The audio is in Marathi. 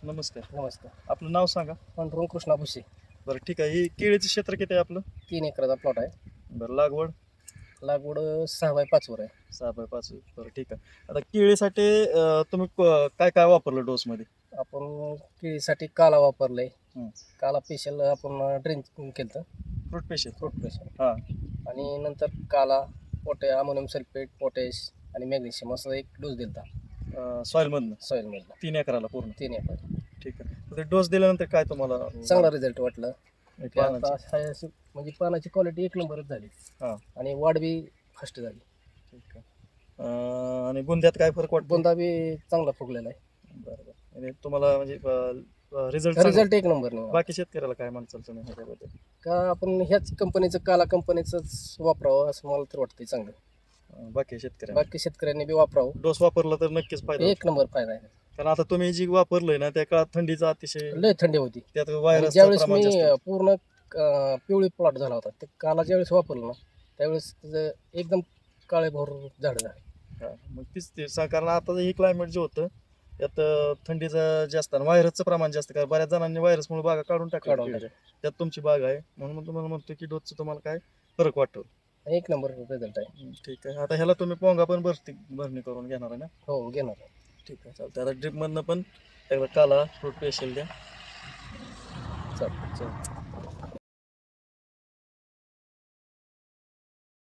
नमस्कार. नमस्कार. आपलं नाव सांगा. पांडुरंग कृष्णा भुसे. बरं ठीक आहे. ही केळीचं क्षेत्र किती आहे आपलं? 3 एकराचा प्लॉट आहे. बरं लागवड लागवड 6x5 वर आहे. 6x5. बरं ठीक आहे. आता केळीसाठी तुम्ही काय काय वापरलं डोसमध्ये? आपण केळीसाठी काला वापरलंय. हं. काला स्पेशल आपण ड्रिंकिंग केलं फ्रूट पेशल. Fruit special. हां. आणि नंतर काला, अमोनियम सल्फेट, पोटॅश आणि मॅग्नेशियम असं एक डोस दिलता सॉईलमधनं सॉईलमधला 3 एकराला पूर्ण. 3 एकर. ठीक आहे. तर ते डोस दिल्यानंतर काय तुम्हाला चांगला रिझल्ट वाटलं. की आता पानाची? हाय अशी म्हणजे पानाची क्वालिटी एक नंबरच झाली. हां. आणि वाढ बी फास्ट झाली. ठीक आहे. आणि बुंद्यात काय फरक वाटतो? बुंदा बी चांगला फुगलेला आहे. बरं बरं. आणि तुम्हाला म्हणजे रिझल्ट रिझल्ट एक नंबर नाही. बाकी शेतकऱ्याला काय म्हणचाल तुम्ही ह्याच्याबद्दल? का आपण ह्याच कंपनीचं काला कंपनीचंच वापरावं असं मला तर वाटतंय चांगलं. बाकी शेतकऱ्या बाकी शेतकऱ्यांनी बी वापरावं. डोस वापरला तर नक्कीच फायदा होतो. एक नंबर फायदा आहे. कारण आता तुम्ही जी वापरलंय ना त्या काळात थंडीचा अतिशय लय थंडी होती. त्यात आणि व्हायरसचं ज्यावेळेस प्रमाण मी जास्त होतं. पूर्ण पिवळी प्लॉट झाला होता ते काला ज्यावेळेस वापरलं ना त्यावेळेस त्याचं एकदम काळे भोर झाड झालं. हा, मग कारण आता हे क्लायमेट जे होतं त्यात थंडीचं जास्त आणि व्हायरसचं प्रमाण जास्त कारण बऱ्याच जणांनी व्हायरसमुळे बागा काढून टाकल्या. त्यात तुमची बाग आहे म्हणून मी तुम्हाला म्हणतो की डोसचं तुम्हाला काय फरक वाटतो. एक नंबर रिझल्ट आहे. ठीक आहे. आता ह्याला तुम्ही पोंगा पण भरणी करून घेणार आहे ना? हो घेणार. ठीक आहे चालतं. आता ड्रिपमधनं पण एकदा काला फ्रूट पेशल द्या. चालेल. चल.